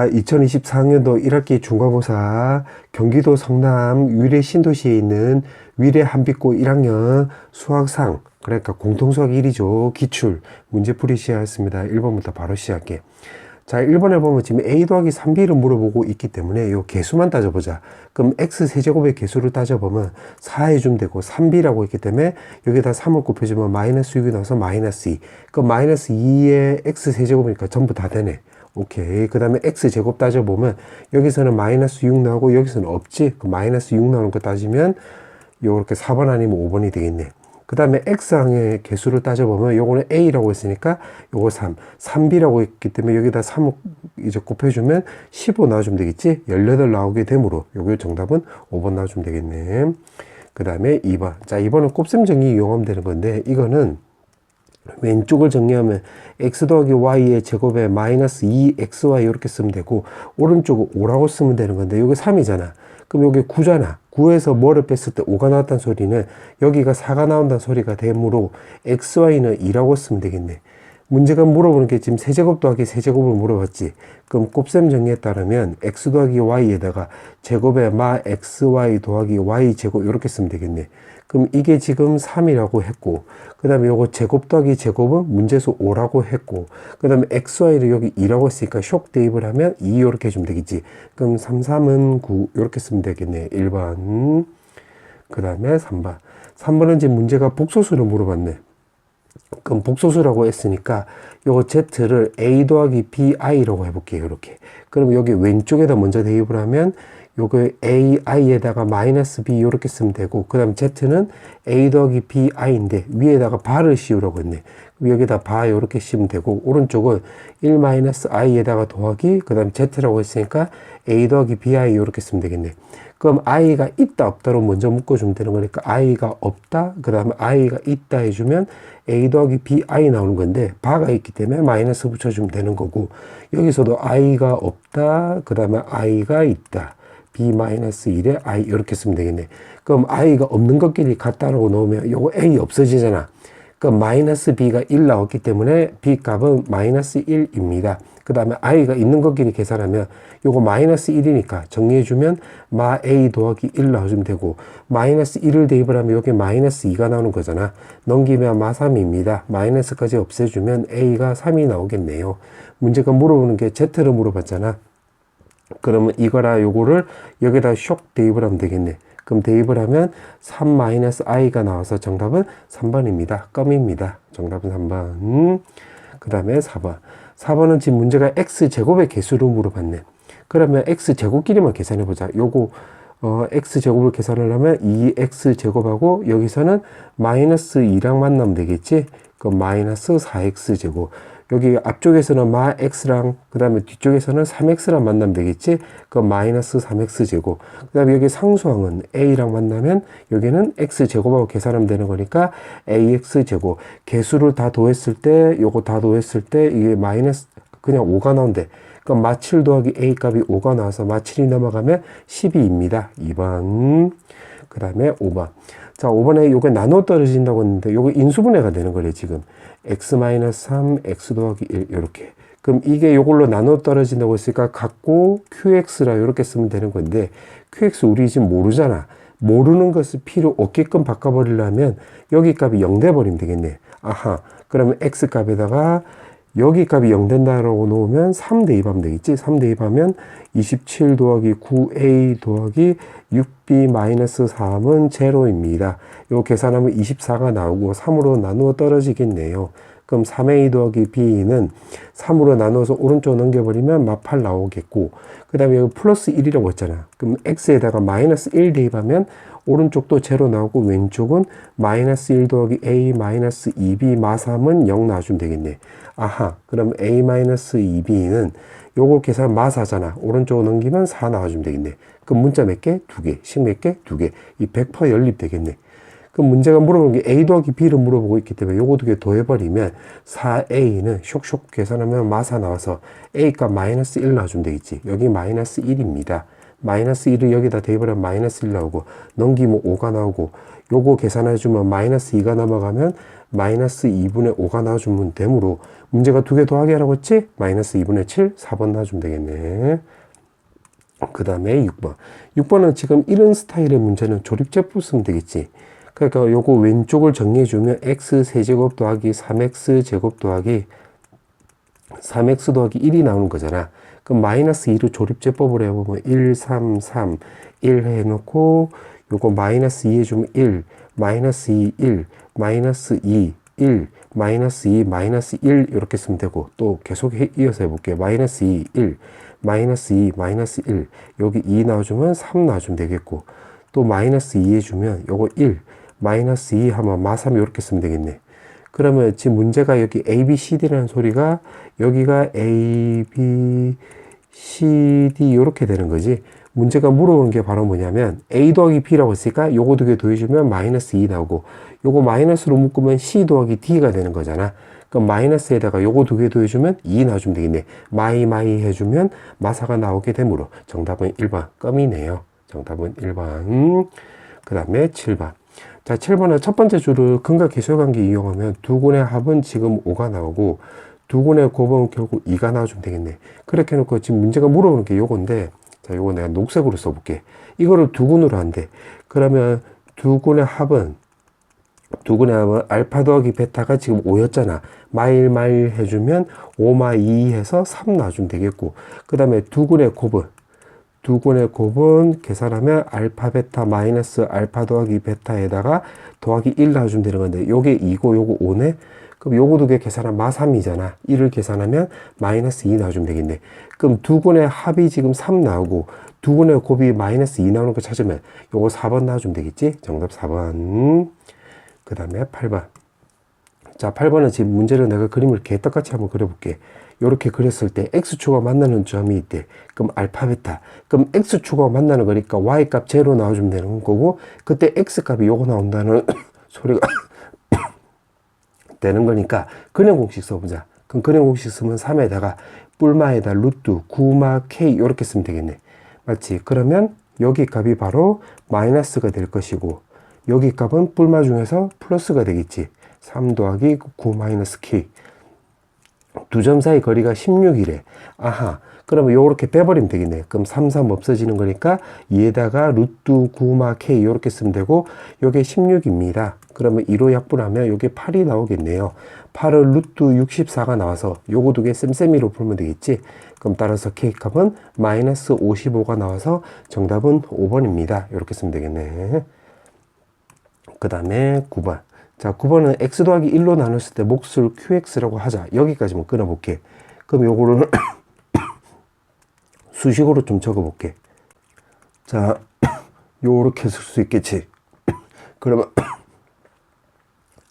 자, 2024학년도 1학기 중간고사 경기도 성남 위례 신도시에 있는 위례 한빛고 1학년 수학상, 그러니까 공통수학 1이죠. 기출 문제풀이 시작했습니다. 1번부터 바로 시작해. 자, 1번에 보면 지금 a 더하기 3b를 물어보고 있기 때문에 요 개수만 따져보자. 그럼 x 세제곱의 개수를 따져보면 4 해주면 되고 3b라고 했기 때문에 여기다 3을 곱해주면 마이너스 6이 나와서 마이너스 2. 그럼 마이너스 2의 x 세제곱이니까 전부 다 되네. 오케이. 그 다음에 x제곱 따져보면 여기서는 마이너스 6 나오고 여기서는 없지. 그 마이너스 6 나오는 거 따지면 요렇게 4번 아니면 5번이 되겠네. 그 다음에 x항의 개수를 따져보면 요거는 a라고 했으니까 요거 3b라고 했기 때문에 여기다 3을 이제 곱해주면 15 나와주면 되겠지. 18 나오게 되므로 요게 정답은 5번 나와주면 되겠네. 그 다음에 2번. 자, 2번은 곱셈 정리 이용하면 되는 건데 이거는 왼쪽을 정리하면 x 더하기 y의 제곱에 마이너스 2xy 이렇게 쓰면 되고 오른쪽을 5라고 쓰면 되는 건데 여기 3이잖아. 그럼 여기 9잖아. 9에서 뭐를 뺐을 때 5가 나왔다는 소리는 여기가 4가 나온다는 소리가 되므로 xy는 2라고 쓰면 되겠네. 문제가 물어보는 게 지금 세제곱 더하기 세제곱을 물어봤지. 그럼 곱셈 정리에 따르면 x 더하기 y에다가 제곱에 마 xy 더하기 y 제곱 이렇게 쓰면 되겠네. 그럼 이게 지금 3이라고 했고 그 다음에 요거 제곱 더하기 제곱은 문제수 5라고 했고 그 다음에 xy를 여기 2라고 했으니까 쇽 대입을 하면 2 이렇게 해주면 되겠지. 그럼 3, 3은 9 이렇게 쓰면 되겠네. 1번. 그 다음에 3번. 3번은 지금 문제가 복소수를 물어봤네. 그럼 복소수라고 했으니까 요거 z를 a 더하기 bi라고 해볼게요. 이렇게. 그럼 여기 왼쪽에다 먼저 대입을 하면 요거 ai에다가 마이너스 b 이렇게 쓰면 되고 그 다음 z는 a 더하기 bi인데 위에다가 바를 씌우라고 했네. 여기다 바 이렇게 씌우면 되고 오른쪽은 1 마이너스 i에다가 더하기 그 다음 z라고 했으니까 a 더하기 bi 이렇게 쓰면 되겠네. 그럼 i가 있다 없다로 먼저 묶어주면 되는 거니까 i가 없다 그 다음에 i가 있다 해주면 a 더하기 bi 나오는 건데 바가 있기 때문에 마이너스 붙여주면 되는 거고 여기서도 i가 없다 그 다음에 i가 있다 b-1에 i 이렇게 쓰면 되겠네. 그럼 i가 없는 것끼리 같다라고 놓으면 요거 a 없어지잖아. 그럼 마이너스 b가 1 나왔기 때문에 b 값은 마이너스 1입니다. 그 다음에 i가 있는 것끼리 계산하면 요거 마이너스 1이니까 정리해주면 마 a 더하기 1 나와주면 되고 마이너스 1을 대입을 하면 여기 마이너스 2가 나오는 거잖아. 넘기면 마 3입니다. 마이너스까지 없애주면 a가 3이 나오겠네요. 문제가 물어보는 게 z를 물어봤잖아. 그러면 이거라 요거를 여기다 쇽 대입을 하면 되겠네. 그럼 대입을 하면 3-i가 나와서 정답은 3번입니다. 껌입니다. 정답은 3번. 그 다음에 4번. 4번은 지금 문제가 x제곱의 개수를 물어봤네. 그러면 x제곱끼리만 계산해보자. 요거 x제곱을 계산하려면 2x제곱하고 여기서는 마이너스 2랑 만나면 되겠지. 그럼 마이너스 4x제곱. 여기 앞쪽에서는 마 x랑 그 다음에 뒤쪽에서는 3x랑 만나면 되겠지. 그럼 마이너스 3x제곱. 그 다음에 여기 상수항은 a랑 만나면 여기는 x제곱하고 계산하면 되는 거니까 ax제곱. 개수를 다 더했을 때 요거 다 더했을 때 이게 마이너스 그냥 5가 나온대. 그럼 마 7 더하기 a 값이 5가 나와서 마 7이 넘어가면 12입니다. 2번. 그 다음에 5번. 자, 5번에 요게 나눠 떨어진다고 했는데 요게 인수분해가 되는 거래 지금. x-3 x 더하기 1 이렇게. 그럼 이게 요걸로 나눠 떨어진다고 했으니까 갖고 qx라 이렇게 쓰면 되는 건데 qx 우리 지금 모르잖아. 모르는 것을 필요 없게끔 바꿔버리려면 여기 값이 0 돼버리면 되겠네. 아하. 그러면 x 값에다가 여기 값이 0 된다라고 놓으면 3 대입하면 되겠지. 3 대입하면 27 더하기 9a 더하기 6b-3은 제로입니다. 이거 계산하면 24가 나오고 3으로 나누어 떨어지겠네요. 그럼 3a 더하기 b는 3으로 나눠서 오른쪽 넘겨버리면 마 8 나오겠고 그 다음에 여기 플러스 1이라고 했잖아. 그럼 x에다가 마이너스 1 대입하면 오른쪽도 제로 나오고 왼쪽은 마이너스 1 더하기 a 마이너스 2b 마 3은 0 나와주면 되겠네. 아하. 그럼 a 마이너스 2b는 요거 계산 마 4잖아. 오른쪽으로 넘기면 4 나와주면 되겠네. 그럼 문자 몇 개? 2개. 식 몇 개? 2개. 이 100% 연립 되겠네. 그럼 문제가 물어보는 게 a 더하기 b를 물어보고 있기 때문에 요거 2개 더해버리면 4a는 쇽쇽 계산하면 마 4 나와서 a 값 마이너스 1 나와주면 되겠지. 여기 마이너스 1입니다. 마이너스 1을 여기다 대입하면 마이너스 1 나오고, 넘기면 5가 나오고, 요거 계산해주면 마이너스 2가 넘어가면 마이너스 2분의 5가 나와주면 되므로, 문제가 두 개 더하기 하라고 했지? 마이너스 2분의 7, 4번 나와주면 되겠네. 그 다음에 6번. 6번은 지금 이런 스타일의 문제는 조립제법 쓰면 되겠지. 그러니까 요거 왼쪽을 정리해주면 x 세제곱 더하기 3x 제곱 더하기 3x 더하기 1이 나오는 거잖아. 그럼 마이너스 2로 조립제법을 해보면 1, 3, 3, 1 해놓고 요거 마이너스 2 해주면 1, 마이너스 2, 1, 마이너스 2, 1, 마이너스 2, 마이너스 1 이렇게 쓰면 되고, 또 계속 이어서 해볼게요. 마이너스 2, 1, 마이너스 2, 마이너스 1, 여기 2 나와주면 3 나와주면 되겠고, 또 마이너스 2 해주면 요거 1, 마이너스 2 하면 마3 이렇게 쓰면 되겠네. 그러면 지금 문제가 여기 A, B, C, D라는 소리가 여기가 A, B, C, D 이렇게 되는 거지. 문제가 물어보는 게 바로 뭐냐면 A 더하기 B라고 했으니까 요거 두 개 더해주면 마이너스 2 나오고, 요거 마이너스로 묶으면 C 더하기 D가 되는 거잖아. 그럼 마이너스에다가 요거 두 개 더해주면 2 나와주면 되겠네. 마이 해주면 마사가 나오게 되므로 정답은 1번 껌이네요. 정답은 1번. 그 다음에 7번. 자, 7번은 첫 번째 줄을 근과 계수관계 이용하면 두 군의 합은 지금 5가 나오고, 두 군의 곱은 결국 2가 나와주면 되겠네. 그렇게 해놓고 지금 문제가 물어보는 게 요건데, 자, 요거 내가 녹색으로 써볼게. 이거를 두 군으로 한대. 그러면 두 군의 합은 알파 더하기 베타가 지금 5였잖아. 마일 해주면 5마 2 해서 3 나와주면 되겠고, 그 다음에 두 군의 곱은 계산하면 알파 베타 마이너스 알파 더하기 베타에다가 더하기 1 나와주면 되는 건데, 요게 2고 요거 5네. 그럼 요거 두 개 계산하면 마3이잖아. 1을 계산하면 마이너스 2 나와주면 되겠네. 그럼 두 군의 합이 지금 3 나오고, 두 군의 곱이 마이너스 2 나오는 거 찾으면 요거 4번 나와주면 되겠지? 정답 4번. 그 다음에 8번. 자, 8번은 지금 문제를 내가 그림을 개떡같이 한번 그려볼게. 이렇게 그렸을 때 x축과 만나는 점이 있대. 그럼 알파 베타. 그럼 x축과 만나는 거니까 y값 제로 나와주면 되는 거고, 그때 x값이 요거 나온다는 소리가 되는 거니까 근형 공식 써보자. 그럼 근형 공식 쓰면 3에다가 뿔마에다 루트 9마 k 이렇게 쓰면 되겠네. 맞지? 그러면 여기 값이 바로 마이너스가 될 것이고, 여기 값은 뿔마 중에서 플러스가 되겠지. 3 더하기 9 마이너스 k. 두 점 사이 거리가 16이래. 아하. 그러면 요렇게 빼버리면 되겠네. 그럼 3, 3 없어지는 거니까 2에다가 루트 9마 k 요렇게 쓰면 되고, 요게 16입니다. 그러면 2로 약분하면 요게 8이 나오겠네요. 8을 루트 64가 나와서 요거 두 개 쌤쌤이로 풀면 되겠지. 그럼 따라서 k 값은 마이너스 55가 나와서 정답은 5번입니다. 요렇게 쓰면 되겠네. 그 다음에 9번. 자, 9번은 x 더하기 1로 나눴을 때 몫을 qx라고 하자. 여기까지만 끊어볼게. 그럼 요거를 수식으로 좀 적어볼게. 자, 요렇게 쓸 수 있겠지. 그러면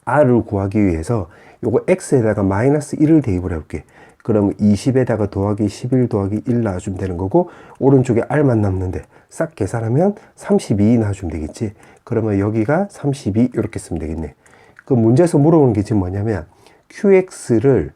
r을 구하기 위해서 요거 x에다가 마이너스 1을 대입을 해볼게. 그러면 20에다가 더하기 11 더하기 1 나와주면 되는 거고, 오른쪽에 r만 남는데 싹 계산하면 32 나와주면 되겠지. 그러면 여기가 32 이렇게 쓰면 되겠네. 그 문제에서 물어보는 게 지금 뭐냐면 qx를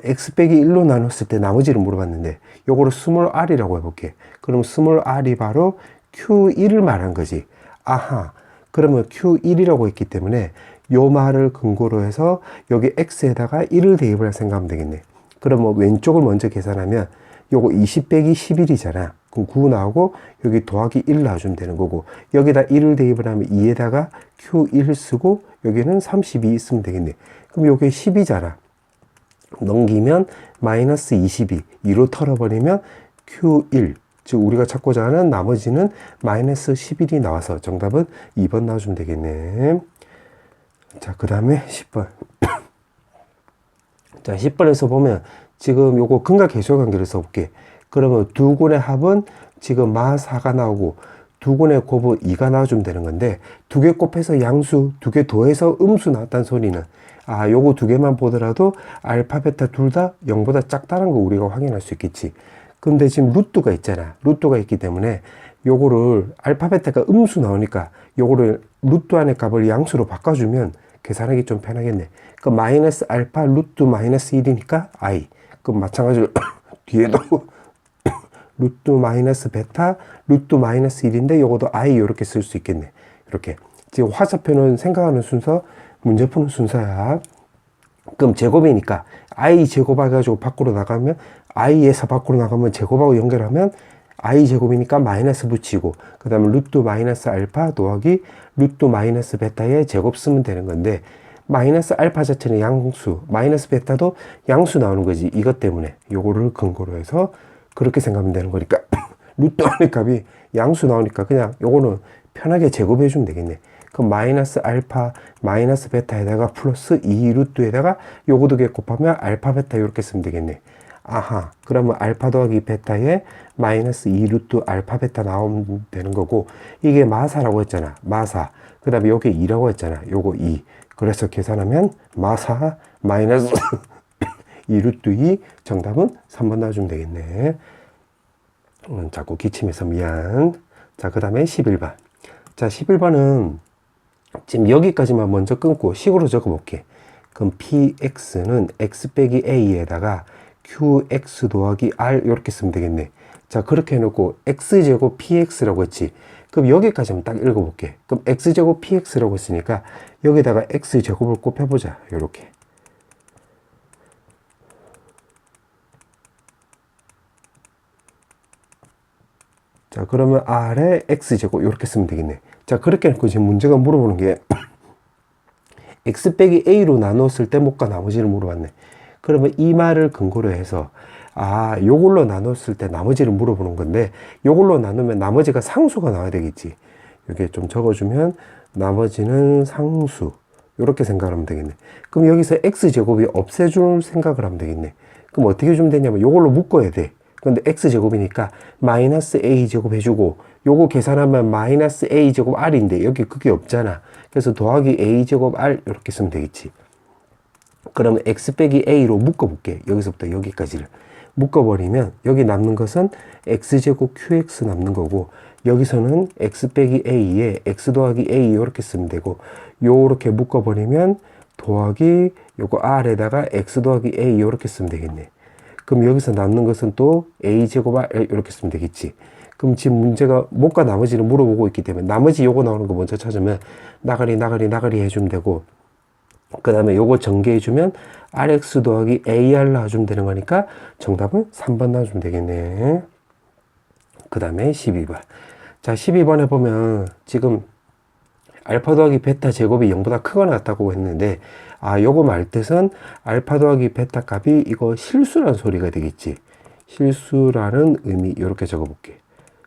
x 빼기 1로 나눴을 때 나머지를 물어봤는데, 요거를 스몰 r이라고 해볼게. 그럼 스몰 r이 바로 q1을 말한 거지. 아하. 그러면 q1이라고 했기 때문에 요 말을 근거로 해서 여기 x에다가 1을 대입을 생각하면 되겠네. 그러면 왼쪽을 먼저 계산하면 요거 20 빼기 11이잖아. 그럼 9 나오고 여기 더하기 1 나와주면 되는 거고, 여기다 1을 대입을 하면 2에다가 q1 쓰고 여기는 32 쓰면 되겠네. 그럼 요게 10이잖아. 넘기면 마이너스 22, 2로 털어버리면 q1, 즉 우리가 찾고자 하는 나머지는 마이너스 11이 나와서 정답은 2번 나와주면 되겠네. 자, 그 다음에 10번. 자, 10번에서 보면 지금 요거 근과 계수의 관계를 써볼게. 그러면 두 군의 합은 지금 마 4가 나오고, 두 군의 곱은 2가 나와주면 되는 건데, 두 개 곱해서 양수, 두 개 더해서 음수 나왔다는 소리는, 아, 요거 두 개만 보더라도 알파, 베타 둘 다 0보다 작다는 거 우리가 확인할 수 있겠지. 근데 지금 루트가 있잖아. 루트가 있기 때문에 요거를 알파, 베타가 음수 나오니까 요거를 루트 안의 값을 양수로 바꿔주면 계산하기 좀 편하겠네. 그 마이너스 알파 루트 마이너스 1이니까 i. 그럼 마찬가지로 뒤에도 루트 마이너스 베타 루트 마이너스 1인데 요것도 i 이렇게 쓸 수 있겠네. 이렇게 지금 화살표는 생각하는 순서, 문제 푸는 순서야. 그럼 제곱이니까 i 제곱해가지고 밖으로 나가면 i에서 밖으로 나가면 제곱하고 연결하면 i 제곱이니까 마이너스 붙이고 그 다음에 루트 마이너스 알파 더하기 루트 마이너스 베타의 제곱 쓰면 되는 건데, 마이너스 알파 자체는 양수, 마이너스 베타도 양수 나오는 거지. 이것 때문에 요거를 근거로 해서 그렇게 생각하면 되는 거니까 루트 안의 값이 양수 나오니까 그냥 요거는 편하게 제곱해 주면 되겠네. 그럼 마이너스 알파 마이너스 베타에다가 플러스 2 루트에다가 요거 두 개 곱하면 알파 베타 이렇게 쓰면 되겠네. 아하, 그러면 알파 더하기 베타에 마이너스 2 루트 알파 베타 나오면 되는 거고, 이게 마사라고 했잖아. 마사. 그 다음에 요게 2라고 했잖아. 요거 2. 그래서 계산하면 마사 마이너스 2 루트 2, 정답은 3번 놔주면 되겠네. 자꾸 기침해서 미안. 자, 그 다음에 11번. 자, 11번은 지금 여기까지만 먼저 끊고 식으로 적어볼게. 그럼 px는 x 빼기 a에다가 qx 더하기 r 이렇게 쓰면 되겠네. 자, 그렇게 해놓고 x제곱 px라고 했지. 그럼 여기까지만 딱 읽어볼게. 그럼 x제곱 px라고 했으니까 여기다가 x제곱을 곱해보자. 요렇게. 자, 그러면 r에 x제곱 이렇게 쓰면 되겠네. 자, 그렇게 해놓고 지금 문제가 물어보는 게 x 빼기 a로 나눴을 때 못과 나머지를 물어봤네. 그러면 이 말을 근거로 해서 요걸로 나눴을 때 나머지를 물어보는 건데, 요걸로 나누면 나머지가 상수가 나와야 되겠지. 이렇게 좀 적어주면 나머지는 상수 이렇게 생각하면 되겠네. 그럼 여기서 x제곱이 없애줄 생각을 하면 되겠네. 그럼 어떻게 주면 되냐면 요걸로 묶어야 돼. 근데 x제곱이니까 마이너스 a제곱 해주고 요거 계산하면 마이너스 a제곱 r인데 여기 그게 없잖아. 그래서 더하기 a제곱 r 이렇게 쓰면 되겠지. 그러면 x 빼기 a로 묶어볼게. 여기서부터 여기까지를 묶어버리면 여기 남는 것은 x제곱 qx 남는 거고, 여기서는 x 빼기 a에 x 더하기 a 이렇게 쓰면 되고, 요렇게 묶어버리면 더하기 요거 r에다가 x 더하기 a 이렇게 쓰면 되겠네. 그럼 여기서 남는 것은 또 a제곱 r 이렇게 쓰면 되겠지. 그럼 지금 문제가 못과 나머지를 물어보고 있기 때문에 나머지 요거 나오는 거 먼저 찾으면 나가리 해주면 되고, 그 다음에 요거 전개해주면 rx 더하기 ar 놔주면 되는 거니까 정답은 3번 놔주면 되겠네. 그 다음에 12번. 자, 12번에 보면 지금 알파 더하기 베타 제곱이 0보다 크거나 같다고 했는데, 요거 말 뜻은 알파 더하기 베타 값이 이거 실수라는 소리가 되겠지. 실수라는 의미 이렇게 적어볼게.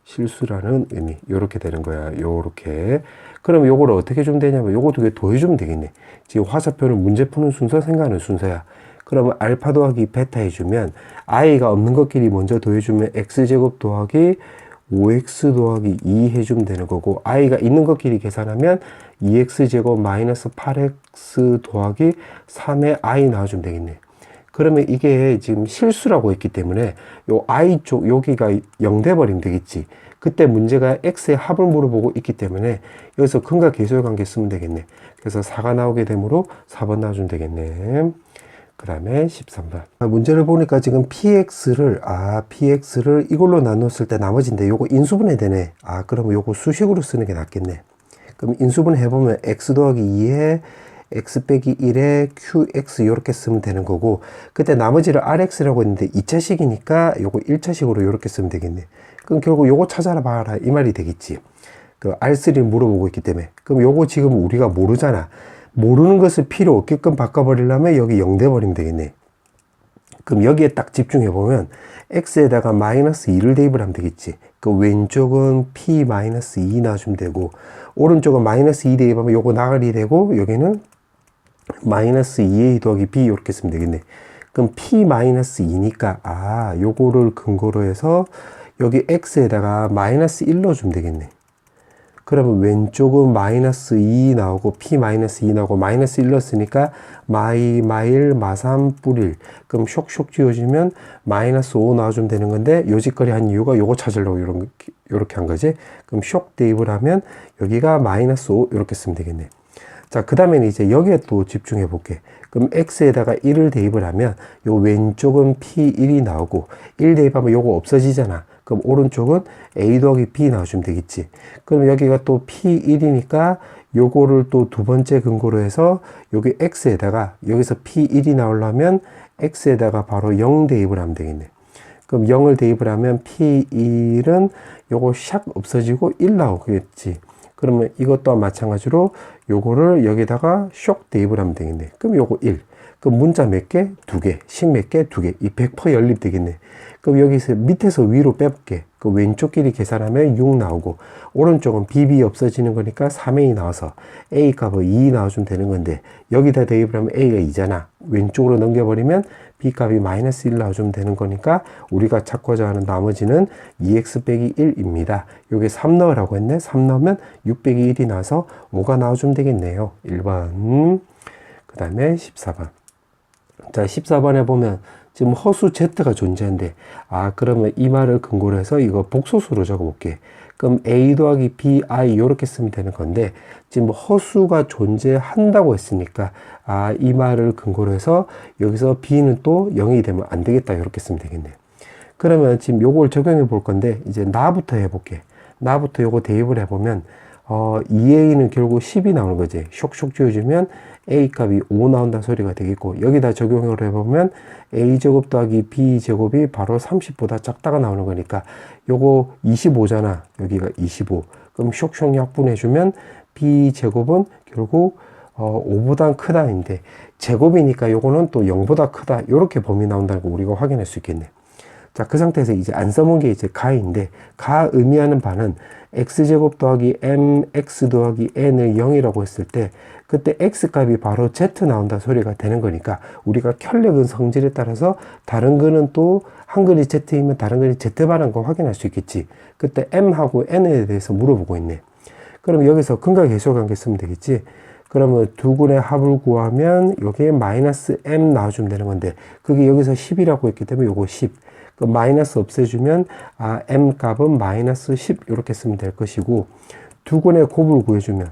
실수라는 의미 이렇게 되는 거야. 요렇게. 그럼 요거를 어떻게 주면 되냐면 요거 두 개 더해주면 되겠네. 지금 화살표는 문제 푸는 순서, 생각하는 순서야. 그러면 알파 더하기 베타 해주면 i가 없는 것끼리 먼저 더해주면 x제곱 더하기 5x 더하기 2 해주면 되는 거고, i가 있는 것끼리 계산하면 2x제곱 마이너스 8x 더하기 3의 i 나와주면 되겠네. 그러면 이게 지금 실수라고 했기 때문에 요 i 쪽 여기가 0 돼버리면 되겠지. 그때 문제가 x의 합을 물어보고 있기 때문에 여기서 근과 계수의 관계 쓰면 되겠네. 그래서 4가 나오게 되므로 4번 나와주면 되겠네. 그 다음에 13번. 문제를 보니까 지금 px를 이걸로 나눴을 때 나머지인데 요거 인수분해 되네. 그러면 요거 수식으로 쓰는 게 낫겠네. 그럼 인수분해 해보면 x 더하기 2에 x 빼기 1에 qx 이렇게 쓰면 되는 거고, 그때 나머지를 rx라고 했는데 2차식이니까 요거 1차식으로 이렇게 쓰면 되겠네. 그럼 결국 요거 찾아라 봐라 이 말이 되겠지. 그 R3를 물어보고 있기 때문에. 그럼 요거 지금 우리가 모르잖아. 모르는 것을 필요 없게끔 바꿔버리려면 여기 0 돼버리면 되겠네. 그럼 여기에 딱 집중해보면 x에다가 마이너스 2를 대입을 하면 되겠지. 그 왼쪽은 p-2 놔주면 되고, 오른쪽은 마이너스 2 대입하면 요거 나가리 되고, 여기는 마이너스 2a 더하기 b 이렇게 쓰면 되겠네. 그럼 p-2니까 요거를 근거로 해서 여기 x에다가 마이너스 1 넣어주면 되겠네. 그러면 왼쪽은 마이너스 2 나오고 p-2 나오고 마이너스 1 넣었으니까 마일 마삼 뿔1. 그럼 쇽쇽 지워지면 마이너스 5 나와주면 되는 건데, 요짓거리 한 이유가 요거 찾으려고 요렇게 한 거지. 그럼 쇽 대입을 하면 여기가 마이너스 5 이렇게 쓰면 되겠네. 자, 그 다음에는 이제 여기에 또 집중해 볼게. 그럼 x에다가 1을 대입을 하면 요 왼쪽은 p1이 나오고 1 대입하면 요거 없어지잖아. 그럼 오른쪽은 A 더하기 B 나와주면 되겠지. 그럼 여기가 또 P1이니까 요거를 또 두 번째 근거로 해서 여기 X에다가 여기서 P1이 나오려면 X에다가 바로 0 대입을 하면 되겠네. 그럼 0을 대입을 하면 P1은 요거 샥 없어지고 1 나오겠지. 그러면 이것 또한 마찬가지로 요거를 여기다가 쇽 대입을 하면 되겠네. 그럼 요거 1. 그럼 문자 몇 개? 2개. 식 몇 개? 2개. 이 100% 연립 되겠네. 그럼 여기서 밑에서 위로 빼볼게. 그 왼쪽 길이 계산하면 6 나오고, 오른쪽은 BB 없어지는 거니까 3A 나와서 A 값은 2 나와주면 되는 건데, 여기다 대입을 하면 A가 2잖아. 왼쪽으로 넘겨버리면 B 값이 마이너스 1 나와주면 되는 거니까, 우리가 찾고자 하는 나머지는 2x 빼기 1입니다. 요게 3 넣으라고 했네. 3 넣으면 6 빼기 1이 나와서 5가 나와주면 되겠네요. 1번. 그 다음에 14번. 자, 14번에 보면 지금 허수 Z가 존재한대. 아, 그러면 이 말을 근거로 해서 이거 복소수로 적어볼게. 그럼 A 더하기 BI 이렇게 쓰면 되는 건데, 지금 허수가 존재한다고 했으니까, 아, 이 말을 근거로 해서 여기서 B는 또 0이 되면 안 되겠다. 이렇게 쓰면 되겠네. 그러면 지금 요걸 적용해 볼 건데, 이제 나부터 해볼게. 나부터 요거 대입을 해보면, 2A는 결국 10이 나오는 거지. 쇽쇽 지워주면 A 값이 5 나온다는 소리가 되겠고, 여기다 적용을 해보면 A제곱 더하기 B제곱이 바로 30보다 작다가 나오는 거니까, 요거 25잖아. 여기가 25. 그럼 쇽쇽 약분해주면 B제곱은 결국 5보다 크다인데, 제곱이니까 요거는 또 0보다 크다. 요렇게 범위 나온다는 거 우리가 확인할 수 있겠네. 자, 그 상태에서 이제 안 써본 게 이제 가인데, 가 의미하는 바는 x제곱 더하기 mx 더하기 n을 0이라고 했을 때, 그때 x 값이 바로 z 나온다 소리가 되는 거니까, 우리가 켤레근 성질에 따라서 다른 거는 또 한글이 z이면 다른 글이 z반한 거 확인할 수 있겠지. 그때 m하고 n에 대해서 물어보고 있네. 그럼 여기서 근각 해소관계 쓰면 되겠지. 그러면 두 근의 합을 구하면 여기에 마이너스 m 나와주면 되는 건데, 그게 여기서 10이라고 했기 때문에 요거 10. 그 마이너스 없애주면 m 값은 마이너스 10 이렇게 쓰면 될 것이고, 두 근의 곱을 구해주면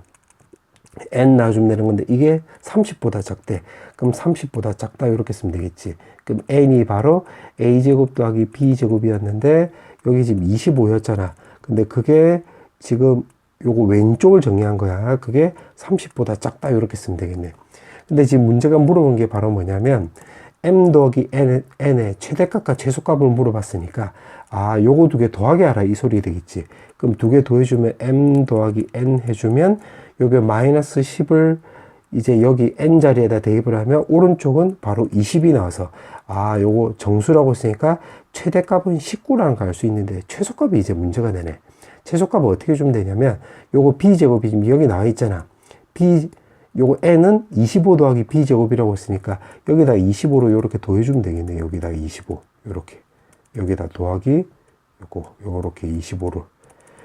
n 나와주면 되는 건데, 이게 30보다 작대. 그럼 30보다 작다 이렇게 쓰면 되겠지. 그럼 n이 바로 a제곱 더하기 b제곱이었는데 여기 지금 25였잖아. 근데 그게 지금 요거 왼쪽을 정리한 거야. 그게 30보다 작다 이렇게 쓰면 되겠네. 근데 지금 문제가 물어본 게 바로 뭐냐면, m 더하기 n의 최대값과 최소값을 물어봤으니까, 아, 요거 두 개 더하게 하라 이 소리 되겠지. 그럼 두 개 더해주면 m 더하기 n 해주면 요게 마이너스 10을 이제 여기 n 자리에다 대입을 하면 오른쪽은 바로 20이 나와서, 아, 요거 정수라고 했으니까 최대값은 19라는 거 알 수 있는데 최소값이 이제 문제가 되네. 최소값을 어떻게 주면 되냐면, 요거 b제곱이 지금 여기 나와 있잖아. 요거 n은 25 더하기 b제곱이라고 했으니까 여기다 25로 요렇게 더해주면 되겠네. 여기다 25 요렇게, 여기다 더하기 요렇게 25로,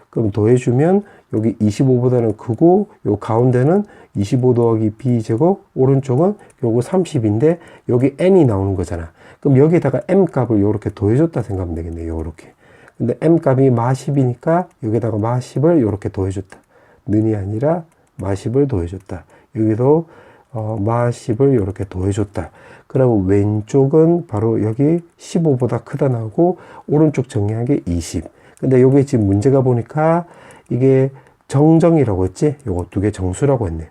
그럼 더해주면 여기 25보다는 크고 요 가운데는 25 더하기 b제곱, 오른쪽은 요거 30인데 여기 n이 나오는 거잖아. 그럼 여기다가 m 값을 요렇게 더해줬다 생각하면 되겠네. 요렇게. 근데 m 값이 마10이니까 여기다가 마10을 요렇게 더해줬다. 는이 아니라 마10을 더해줬다. 여기도 마10을 이렇게 더해줬다. 그러면 왼쪽은 바로 여기 15보다 크다 나오고, 오른쪽 정리한 게 20. 근데 여기 지금 문제가 보니까 이게 정정이라고 했지? 요거 두 개 정수라고 했네.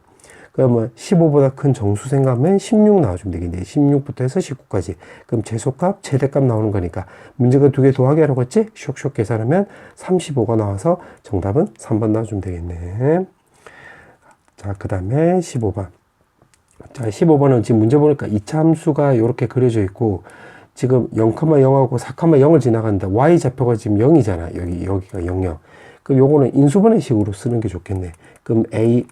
그러면 15보다 큰 정수 생각하면 16 나와주면 되겠네. 16부터 해서 19까지. 그럼 최소값, 최대값 나오는 거니까, 문제가 두 개 더하게 하라고 했지? 쇽쇽 계산하면 35가 나와서 정답은 3번 나와주면 되겠네. 자, 그 다음에 15번. 자, 15번은 지금 문제 보니까 이차함수가 이렇게 그려져 있고, 지금 0,0하고 4,0을 지나가는데 y좌표가 지금 0이잖아. 여기가 0,0. 그럼 요거는 인수분해식으로 쓰는 게 좋겠네. 그럼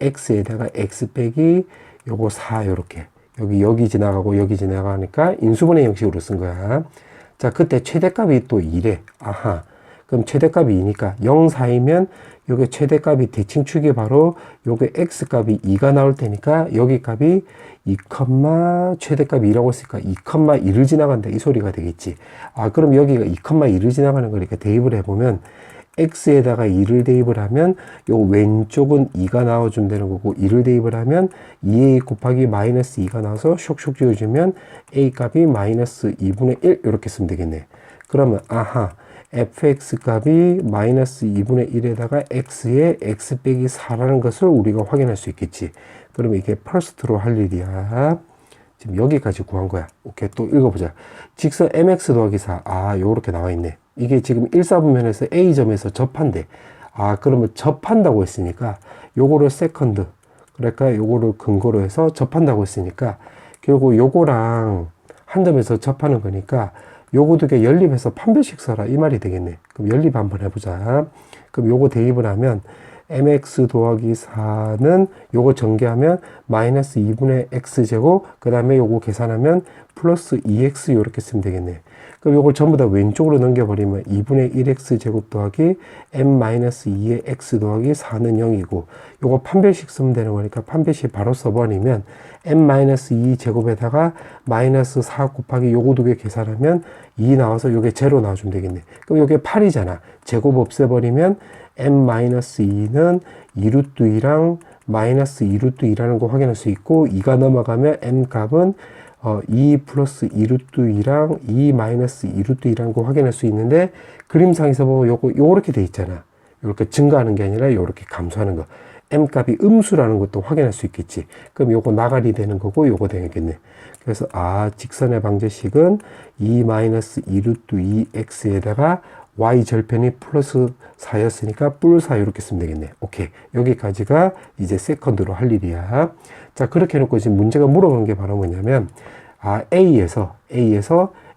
ax에다가 x 빼기 요거 4 요렇게. 여기 지나가고 여기 지나가니까 인수분해 형식으로 쓴 거야. 자, 그때 최대값이 또 2래. 아하. 그럼 최대값이 2니까 0, 4이면 요게 최대값이 대칭축이 바로 요게 x값이 2가 나올 테니까 여기 값이 2, 최대값이 2라고 했으니까 2,2를 지나간다 이 소리가 되겠지. 아, 그럼 여기가 2,2를 지나가는 거니까 대입을 해보면 x에다가 2를 대입을 하면 요 왼쪽은 2가 나와준다는 거고, 2를 대입을 하면 2a 곱하기 마이너스 2가 나와서 쇽쇽 지워주면 a 값이 마이너스 2분의 1 이렇게 쓰면 되겠네. 그러면 아하, fx 값이 마이너스 2분의 1에다가 x에 x 빼기 4라는 것을 우리가 확인할 수 있겠지. 그러면 이게 퍼스트로 할 일이야. 지금 여기까지 구한 거야. 오케이, 또 읽어보자. 직선 mx 더하기 4. 아, 요렇게 나와 있네. 이게 지금 1사분면에서 A점에서 접한대. 아, 그러면 접한다고 했으니까 요거를 세컨드, 그러니까 요거를 근거로 해서 접한다고 했으니까 결국 요거랑 한 점에서 접하는 거니까 요거 두 개 연립해서 판별식 써라 이 말이 되겠네. 그럼 연립 한번 해보자. 그럼 요거 대입을 하면 mx 더하기 4는 요거 전개하면 마이너스 2분의 x제곱, 그 다음에 요거 계산하면 플러스 2x 요렇게 쓰면 되겠네. 그럼 요걸 전부 다 왼쪽으로 넘겨버리면 2분의 1x제곱 더하기 m-2의 x 더하기 4는 0이고, 요거 판별식 쓰면 되는 거니까 판별식 바로 써버리면 m-2제곱에다가 마이너스 4 곱하기 요거 두 개 계산하면 2 나와서 요게 제로 나와주면 되겠네. 그럼 요게 8이잖아. 제곱 없애버리면 m-2는 2루트 2랑 마이너스 2루트 2라는 거 확인할 수 있고, 2가 넘어가면 m 값은 2 플러스 2루트 2랑 2 마이너스 2루트 2라는 거 확인할 수 있는데, 그림상에서 보면 요렇게 돼 있잖아. 요렇게 증가하는 게 아니라 요렇게 감소하는 거. m 값이 음수라는 것도 확인할 수 있겠지. 그럼 요거 나가리 되는 거고 요거 되겠네. 그래서 직선의 방정식은 2 마이너스 2루트 2x에다가 y 절편이 플러스 4였으니까 뿔 4 이렇게 쓰면 되겠네. 오케이. 여기까지가 이제 세컨드로 할 일이야. 자, 그렇게 해놓고 지금 문제가 물어보는 게 바로 뭐냐면, A에서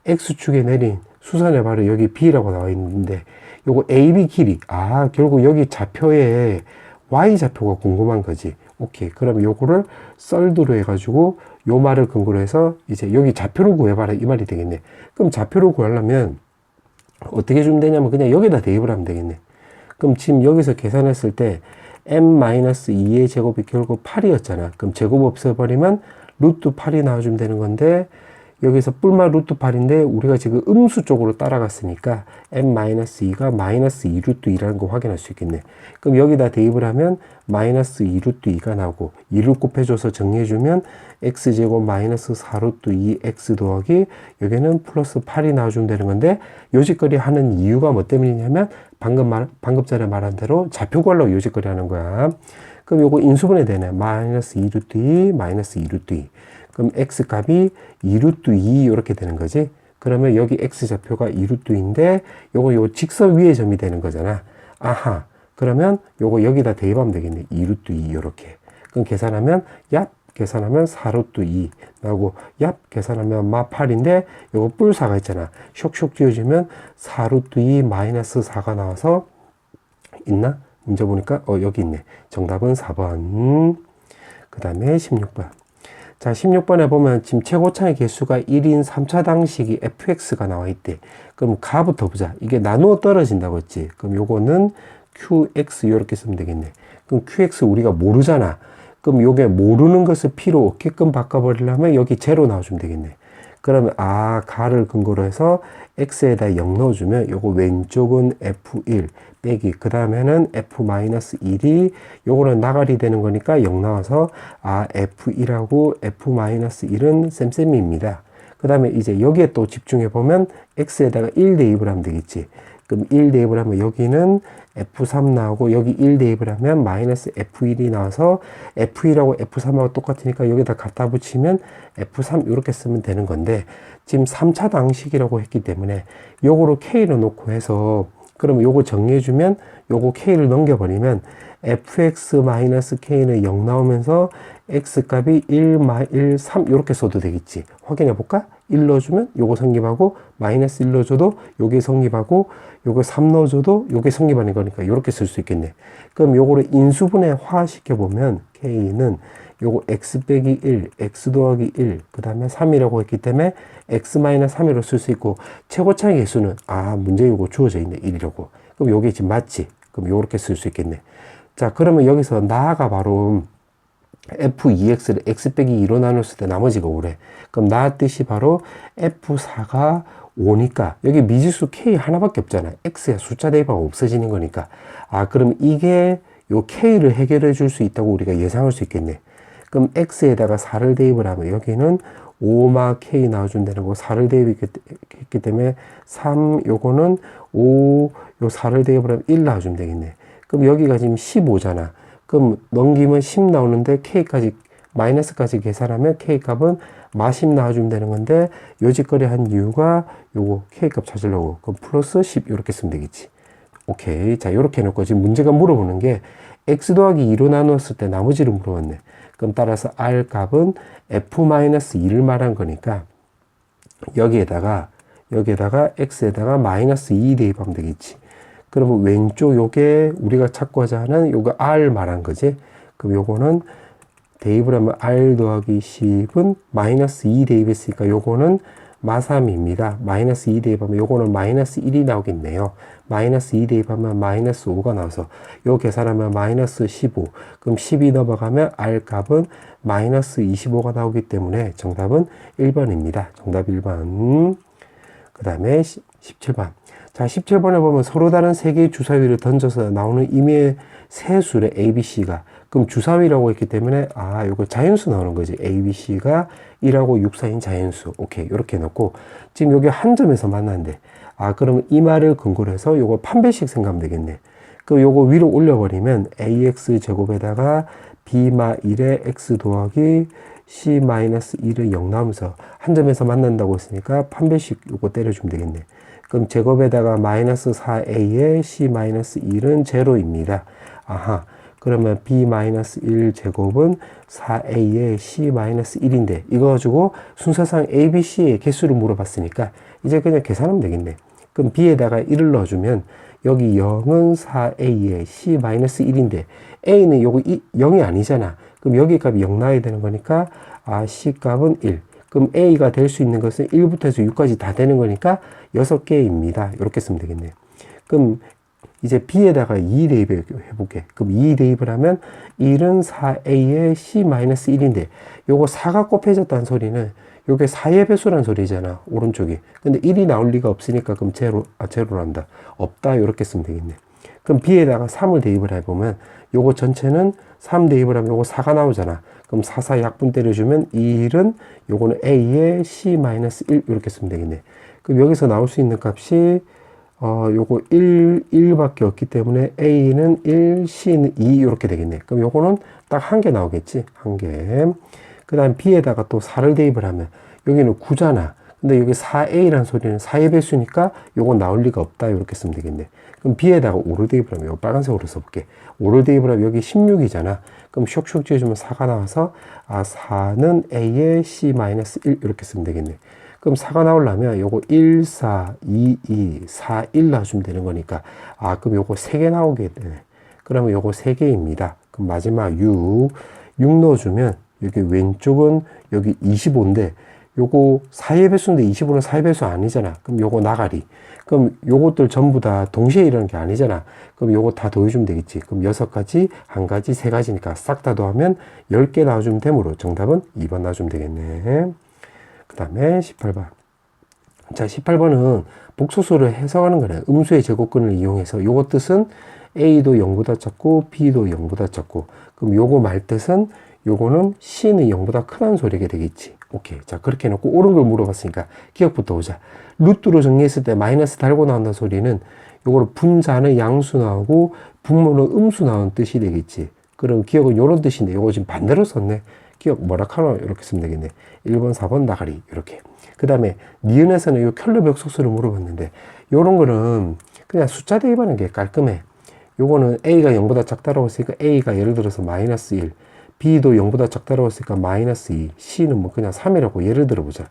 X축에 내린 수선의 바로 여기 B라고 나와 있는데, 요거 AB 길이, 결국 여기 좌표에 Y좌표가 궁금한 거지. 오케이. 그럼 요거를 썰드로 해가지고 요 말을 근거로 해서 이제 여기 좌표를 구해봐라 이 말이 되겠네. 그럼 좌표를 구하려면 어떻게 주면 되냐면 그냥 여기다 대입을 하면 되겠네. 그럼 지금 여기서 계산했을 때 m-2의 제곱이 결국 8이었잖아. 그럼 제곱 없애버리면 루트 8이 나와주면 되는 건데, 여기서 뿔마 루트 8인데 우리가 지금 음수 쪽으로 따라갔으니까 m-2가 마이너스 2루트 2라는 거 확인할 수 있겠네. 그럼 여기다 대입을 하면 마이너스 2루트 2가 나오고, 2를 곱해줘서 정리해주면 x제곱 마이너스 4루트 2x 더하기 여기는 플러스 8이 나와주면 되는 건데, 요짓거리 하는 이유가 뭐 때문이냐면 방금 전에 말한 대로 좌표 구하려고 요짓거리 하는 거야. 그럼 요거 인수분해 되네. 마이너스 2루트 2 마이너스 2루트 2. 그럼 x 값이 2루트 2 이렇게 되는 거지. 그러면 여기 x 좌표가 2루트 2인데 요거 요 직선 위의 점이 되는 거잖아. 아하. 그러면 요거 여기다 대입하면 되겠네. 2루트 2 이렇게. 그럼 계산하면 계산하면 4루트 2 나오고, 계산하면 마 8인데 요거 뿔 4가 있잖아. 쇽쇽 지워주면 4루트 2 마이너스 4가 나와서 있나? 문제 보니까 여기 있네. 정답은 4번. 그 다음에 16번. 자, 16번에 보면 지금 최고차의 개수가 1인 3차 당식이 fx가 나와 있대. 그럼 가부터 보자. 이게 나누어 떨어진다고 했지. 그럼 요거는 qx 이렇게 쓰면 되겠네. 그럼 qx 우리가 모르잖아. 그럼 요게 모르는 것을 p로 없게끔 바꿔버리려면 여기 제로 나와주면 되겠네. 그러면 가를 근거로 해서 x에다 0 넣어주면 요거 왼쪽은 f1 빼기, 그 다음에는 f-1이 요거는 나가리 되는 거니까 0 나와서 f1하고 f-1은 쌤쌤이입니다. 그 다음에 이제 여기에 또 집중해 보면 x에다가 1 대입을 하면 되겠지. 그럼 1 대입을 하면 여기는 f3 나오고, 여기 1 대입을 하면 마이너스 f1이 나와서 f1하고 f3하고 똑같으니까 여기다 갖다 붙이면 f3 이렇게 쓰면 되는 건데, 지금 3차 당식이라고 했기 때문에 요거로 k를 놓고 해서, 그러면 요거 정리해주면 요거 k를 넘겨버리면 fx-k는 0 나오면서 x값이 1, 3 이렇게 써도 되겠지. 확인해 볼까? 1 넣어주면 요거 성립하고, 마이너스 1 넣어줘도 요게 성립하고, 요거 3 넣어줘도 요게 성립하는 거니까 이렇게 쓸 수 있겠네. 그럼 요거를 인수분해화 시켜보면 k는 요거 x 빼기 1, x 더하기 1, 그 다음에 3이라고 했기 때문에 x-3으로 쓸 수 있고, 최고차의 개수는 문제 요거 주어져 있네. 1이라고. 그럼 요게 지금 맞지? 그럼 요렇게 쓸 수 있겠네. 자, 그러면 여기서 나가 바로 f2x를 x 빼기 2로 나눴을 때 나머지가 5래. 그럼 나 뜻이 바로 f4가 5니까 여기 미지수 k 하나밖에 없잖아. x에 숫자 대입하고 없어지는 거니까. 그럼 이게 요 k를 해결해 줄 수 있다고 우리가 예상할 수 있겠네. 그럼 x에다가 4를 대입을 하면 여기는 5마 k 나와주면 되는 거 4를 대입했기 때문에 3 요거는 5 요 4를 대입을 하면 1 나와주면 되겠네. 그럼 여기가 지금 15잖아. 그럼 넘기면 10 나오는데 k까지 마이너스까지 계산하면 k 값은 마10 나와주면 되는 건데 요짓거리 한 이유가 요거 k 값 찾으려고 그럼 플러스 10 이렇게 쓰면 되겠지. 오케이. 자, 요렇게 해놓고 지금 문제가 물어보는 게 x 더하기 2로 나누었을 때 나머지를 물어봤네. 그럼 따라서 r 값은 f-2를 말한 거니까 여기에다가 x에다가 마이너스 2 대입하면 되겠지. 그러면 왼쪽 요게 우리가 찾고자 하는 요거 r 말한 거지. 그럼 요거는 대입을 하면 r 더하기 10은 마이너스 2 대입했으니까 요거는 마3입니다. 마이너스 2 대입하면 요거는 마이너스 1이 나오겠네요. 마이너스 2 대입하면 마이너스 5가 나와서 요 계산하면 마이너스 15. 그럼 10이 넘어가면 r 값은 마이너스 25가 나오기 때문에 정답은 1번입니다. 정답 1번. 그 다음에 17번. 자, 17번에 보면 서로 다른 세 개의 주사위를 던져서 나오는 임의의 세 수래 A, B, C가. 그럼 주사위라고 했기 때문에 요거 자연수 나오는 거지. A, B, C가 1하고 6 사이인 자연수. 오케이. 이렇게 해놓고 지금 여기 한 점에서 만났는데 그러면 이 말을 근거로 해서 요거 판별식 생각하면 되겠네. 그 요거 위로 올려버리면 AX 제곱에다가 B-1의 X 더하기 C-1은 0 나오면서 한 점에서 만난다고 했으니까 판별식 요거 때려주면 되겠네. 그럼 제곱에다가 마이너스 4a의 c-1은 제로입니다. 아하. 그러면 b-1 제곱은 4a의 c-1인데 이거 가지고 순서상 a, b, c의 개수를 물어봤으니까 이제 그냥 계산하면 되겠네. 그럼 b에다가 1을 넣어주면 여기 0은 4a의 c-1인데 a는 요거 0이 아니잖아. 그럼 여기 값이 0 나와야 되는 거니까 c 값은 1. 그럼 a가 될 수 있는 것은 1부터 해서 6까지 다 되는 거니까 6개입니다. 이렇게 쓰면 되겠네. 그럼 이제 b에다가 2 대입을 해볼게. 그럼 2 대입을 하면 1은 4a의 c-1인데 요거 4가 곱해졌다는 소리는 요게 4의 배수란 소리잖아. 오른쪽이. 근데 1이 나올 리가 없으니까 그럼 제로란다. 없다. 이렇게 쓰면 되겠네. 그럼 b에다가 3을 대입을 해보면 요거 전체는 3 대입을 하면 요거 4가 나오잖아. 그럼 4 약분 때려주면 1은 요거는 a의 c-1 이렇게 쓰면 되겠네. 그럼 여기서 나올 수 있는 값이 요거 1밖에 없기 때문에 a는 1, c는 2 이렇게 되겠네. 그럼 요거는 딱 한 개 나오겠지. 한 개. 그 다음 b에다가 또 4를 대입을 하면 여기는 9잖아. 근데 여기 4a라는 소리는 4의 배수니까 요건 나올 리가 없다. 이렇게 쓰면 되겠네. 그럼 b에다가 5를 대입을 하면 요 빨간색으로 써볼게. 5를 대입을 하면 여기 16이잖아. 그럼 쇽쇽 지어주면 4가 나와서 4는 a의 c-1 이렇게 쓰면 되겠네. 그럼 4가 나오려면 요거 1, 4, 2, 2, 4, 1 놔주면 되는 거니까 그럼 요거 3개 나오게 되네. 그러면 요거 3개입니다. 그럼 마지막 6 넣어주면 여기 왼쪽은 여기 25인데 요거 4의 배수인데 25는 4의 배수 아니잖아. 그럼 요거 나가리. 그럼 요것들 전부 다 동시에 일어나는 게 아니잖아. 그럼 요거 다 더해주면 되겠지. 그럼 6가지, 1가지, 3가지니까 싹 다 더하면 10개 나와주면 되므로 정답은 2번 나와주면 되겠네. 그 다음에 18번. 자, 18번은 복소수를 해석하는 거네. 음수의 제곱근을 이용해서 요거 뜻은 A도 0보다 작고 B도 0보다 작고 그럼 요거 말 뜻은 요거는 C는 0보다 크다는 소리가 되겠지. 오케이. 자, 그렇게 해놓고 옳은 걸 물어봤으니까 기억부터 오자. 루트로 정리했을 때 마이너스 달고 나온다는 소리는 요거를 분자는 양수 나오고 분모는 음수 나오는 뜻이 되겠지. 그럼 기억은 요런 뜻인데 요거 지금 반대로 썼네. 기억 뭐라 카노 이렇게 쓰면 되겠네. 1번, 4번 나가리 이렇게. 그 다음에 니은에서는 요 켈러 벽속수를 물어봤는데 요런 거는 그냥 숫자 대입하는 게 깔끔해. 요거는 A가 0보다 작다라고 했으니까 A가 예를 들어서 마이너스 1, B도 0보다 작다라고 했으니까 마이너스 2, C는 뭐 그냥 3이라고 예를 들어보자.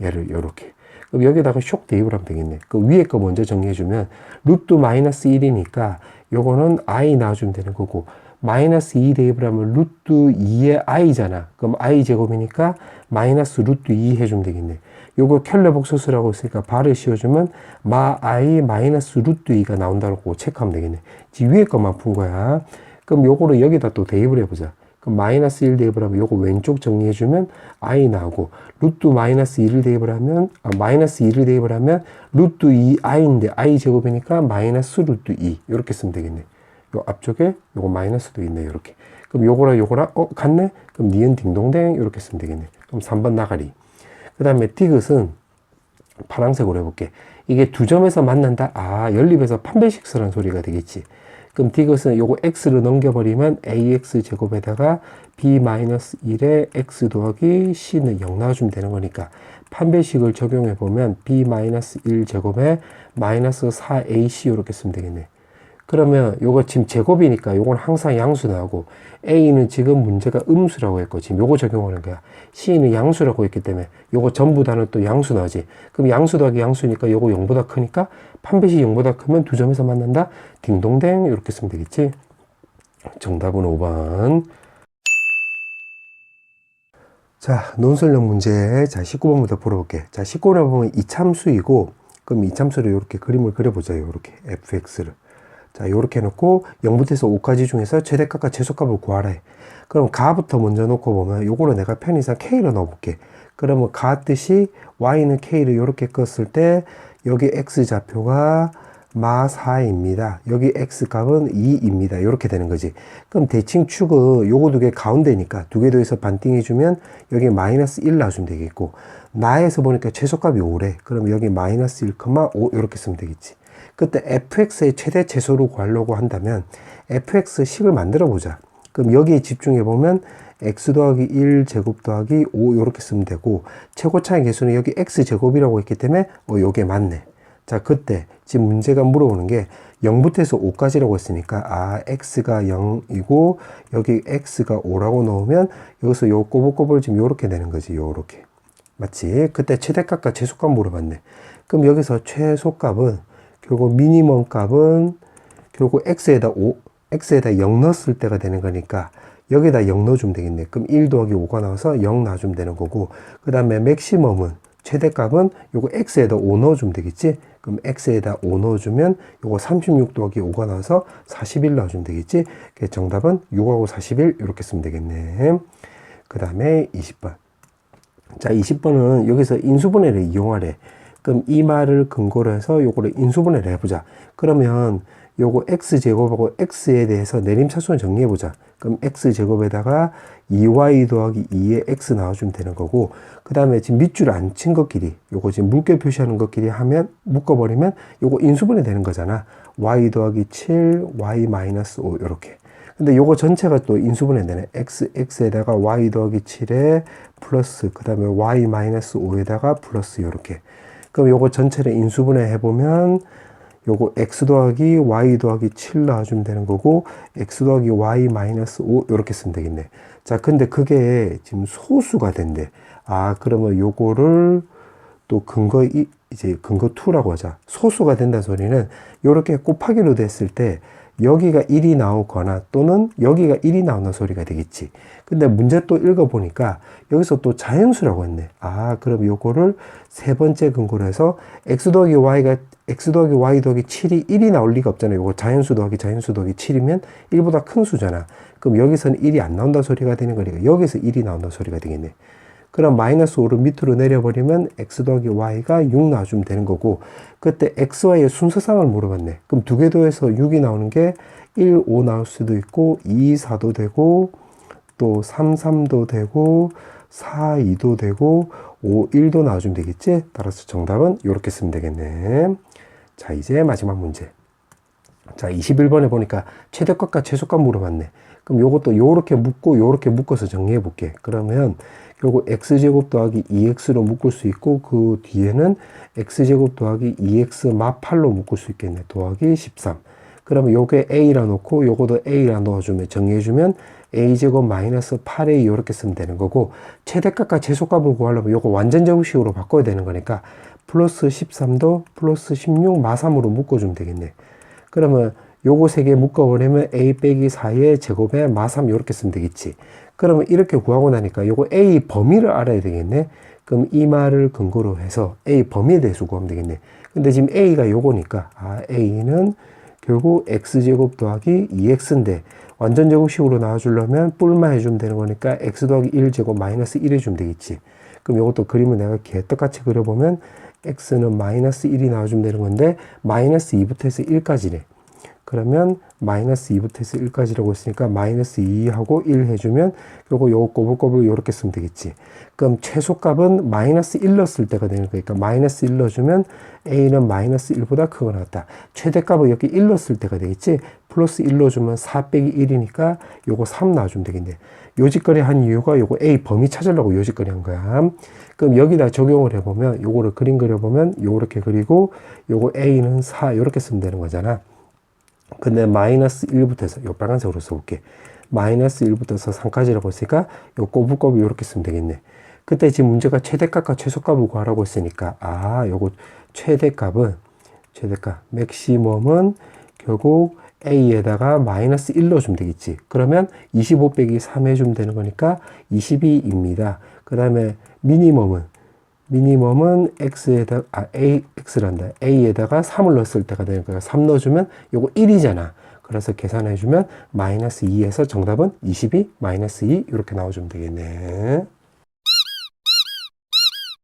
얘를 요렇게. 그럼 여기다가 쇽 대입을 하면 되겠네. 그 위에 거 먼저 정리해주면 루트 마이너스 1이니까 요거는 I 나와주면 되는 거고 마이너스 2 대입을 하면 루트 2의 i잖아. 그럼 i 제곱이니까 마이너스 루트 2 해주면 되겠네. 요거 켈러 복소수라고 했으니까 발을 씌워주면 마 i 마이너스 루트 2가 나온다고 체크하면 되겠네. 지금 위에 것만 푼 거야. 그럼 요거를 여기다 또 대입을 해보자. 그럼 마이너스 1 대입을 하면 요거 왼쪽 정리해주면 i 나오고 루트 마이너스 2를 대입을 하면 마이너스 2를 대입을 하면 루트 2i인데 i 제곱이니까 마이너스 루트 2 이렇게 쓰면 되겠네. 요 앞쪽에 요거 마이너스도 있네. 이렇게. 그럼 요거랑 요거랑 같네? 그럼 니은 딩동댕 이렇게 쓰면 되겠네. 그럼 3번 나가리. 그 다음에 디귿은 파란색으로 해볼게. 이게 두 점에서 만난다? 아, 연립에서 판별식서란 소리가 되겠지. 그럼 디귿은 요거 x를 넘겨버리면 ax 제곱에다가 b-1에 x 더하기 c는 0 나와주면 되는 거니까 판별식을 적용해보면 b-1 제곱에 마이너스 4ac 이렇게 쓰면 되겠네. 그러면 요거 지금 제곱이니까 요건 항상 양수 나오고 a는 지금 문제가 음수라고 했고 지금 요거 적용하는 거야. c는 양수라고 했기 때문에 요거 전부 다는 또 양수 나오지. 그럼 양수 더하기 양수니까 요거 0보다 크니까 판별식 0보다 크면 두 점에서 만난다. 딩동댕 이렇게 쓰면 되겠지. 정답은 5번. 자, 논술형 문제. 자, 19번부터 풀어볼게. 자, 19번에 보면 이참수이고 그럼 이참수를 이렇게 그림을 그려보자. 요렇게 fx를. 자, 요렇게 해놓고 0부터 해서 5까지 중에서 최대값과 최소값을 구하라 해. 그럼 가부터 먼저 놓고 보면 요거를 내가 편의상 k로 넣어볼게. 그러면 가 뜻이 y는 k를 요렇게 껐을 때 여기 x좌표가 마4입니다. 여기 x값은 2입니다. 요렇게 되는 거지. 그럼 대칭 축은 요거 두 개 가운데니까 두 개 더해서 반띵해주면 여기 마이너스 1 놔주면 되겠고 나에서 보니까 최소값이 5래. 그럼 여기 마이너스 1,5 요렇게 쓰면 되겠지. 그때 fx의 최대 최소를 구하려고 한다면 fx식을 만들어 보자. 그럼 여기에 집중해 보면 x 더하기 1 제곱 더하기 5 이렇게 쓰면 되고 최고차의 개수는 여기 x 제곱이라고 했기 때문에 요게 맞네. 자, 그때 지금 문제가 물어보는 게 0부터 해서 5까지라고 했으니까 아 x가 0이고 여기 x가 5라고 넣으면 여기서 요 꼬불꼬불 지금 요렇게 되는 거지. 요렇게 맞지? 그때 최대값과 최소값 물어봤네. 그럼 여기서 최소값은 결국 미니멈 값은 결국 x에다 0 넣었을 때가 되는 거니까 여기다 0 넣어주면 되겠네. 그럼 1 더하기 5가 나와서 0 놔주면 되는 거고 그 다음에 맥시멈은 최대값은 요거 x에다 5 넣어주면 되겠지. 그럼 x에다 5 넣어주면 요거 36 더하기 5가 나와서 41 넣어주면 되겠지. 그래서 정답은 6하고 41 이렇게 쓰면 되겠네. 그 다음에 20번. 자, 20번은 여기서 인수분해를 이용하래. 그럼 이 말을 근거로 해서 요거를 인수분해를 해보자. 그러면 요거 x제곱하고 x에 대해서 내림차순을 정리해보자. 그럼 x제곱에다가 2y 더하기 2에 x 나와주면 되는 거고 그 다음에 지금 밑줄 안 친 것끼리 요거 지금 물결 표시하는 것끼리 하면 묶어버리면 요거 인수분해 되는 거잖아. y 더하기 7, y 마이너스 5 요렇게. 근데 요거 전체가 또 인수분해 되네. x에다가 y 더하기 7에 플러스 그 다음에 y 마이너스 5에다가 플러스 요렇게. 그럼 요거 전체를 인수분해 해보면 요거 x 더하기 y 더하기 7 나와주면 되는 거고 x 더하기 y 마이너스 5 요렇게 쓰면 되겠네. 자, 근데 그게 지금 소수가 된대. 아, 그러면 요거를 또 이제 근거 2라고 하자. 소수가 된다는 소리는 요렇게 곱하기로 됐을 때 여기가 1이 나오거나 또는 여기가 1이 나오는 소리가 되겠지. 근데 문제 또 읽어보니까 여기서 또 자연수라고 했네. 아, 그럼 요거를 세 번째 근거로 해서 x 더하기 y 더하기 7이 1이 나올 리가 없잖아요. 요거 자연수 더하기 7이면 1보다 큰 수잖아. 그럼 여기서는 1이 안 나온다 소리가 되는 거니까 여기서 1이 나온다 소리가 되겠네. 그럼 마이너스 5를 밑으로 내려버리면 x 더하기 y가 6 나와주면 되는 거고 그때 x, y의 순서상을 물어봤네. 그럼 두 개 더해서 6이 나오는 게 1, 5 나올 수도 있고 2, 4도 되고 또 3, 3도 되고 4, 2도 되고 5, 1도 나와주면 되겠지. 따라서 정답은 이렇게 쓰면 되겠네. 자, 이제 마지막 문제. 자, 21번에 보니까 최대값과 최소값 물어봤네. 그럼 요것도 요렇게 묶고 요렇게 묶어서 정리해 볼게. 그러면 결국 x제곱 더하기 2x로 묶을 수 있고 그 뒤에는 x제곱 더하기 2x 마 8로 묶을 수 있겠네. 더하기 13. 그러면 요게 a라 놓고 요것도 a라 넣어주면 정리해주면 a제곱 마이너스 8a 요렇게 쓰면 되는 거고 최대값과 최소값을 구하려면 요거 완전 제곱식으로 바꿔야 되는 거니까 플러스 13도 플러스 16 마 3으로 묶어주면 되겠네. 그러면 요거 세 개 묶어버리면 a 빼기 4의 제곱에 마 3 요렇게 쓰면 되겠지. 그러면 이렇게 구하고 나니까 요거 a 범위를 알아야 되겠네. 그럼 이 말을 근거로 해서 a 범위에 대해서 구하면 되겠네. 근데 지금 a가 요거니까 아 a는 결국 x제곱 더하기 2x인데 완전 제곱식으로 나와주려면 뿔만 해주면 되는 거니까 x 더하기 1제곱 마이너스 1 해주면 되겠지. 그럼 요것도 그림을 내가 개떡같이 그려보면 x는 마이너스 1이 나와주면 되는 건데 마이너스 2부터 해서 1까지네. 그러면 마이너스 2부터 해서 1까지라고 했으니까 마이너스 2하고 1 해주면 요거 꼬불꼬불 요렇게 쓰면 되겠지. 그럼 최소값은 마이너스 1 넣었을 때가 되는 거니까 마이너스 1 넣어주면 a는 마이너스 1보다 크거나 같다. 최대값은 여기 1 넣었을 때가 되겠지. 플러스 1 넣어주면 4 빼기 1이니까 요거 3 놔주면 되겠네. 요짓거리 한 이유가 요거 a 범위 찾으려고 요짓거리 한 거야. 그럼 여기다 적용을 해보면 요거를 그림 그려보면 요렇게 그리고 요거 a는 4 요렇게 쓰면 되는 거잖아. 근데 마이너스 1부터 해서 요 빨간색으로 써볼게. 마이너스 1부터 해서 3까지라고 했으니까 요 꼬불꼬불 요렇게 쓰면 되겠네. 그때 지금 문제가 최대값과 최소값을 구하라고 했으니까 요거 최대값 맥시멈은 결국 a에다가 마이너스 1 넣어주면 되겠지. 그러면 25 빼기 3 해주면 되는 거니까 22입니다. 그 다음에 미니멈은 a에다가 3을 넣었을 때가 되는 거야. 3 넣어주면 요거 1이잖아. 그래서 계산해주면 마이너스 2에서 정답은 22 마이너스 2 이렇게 나와주면 되겠네.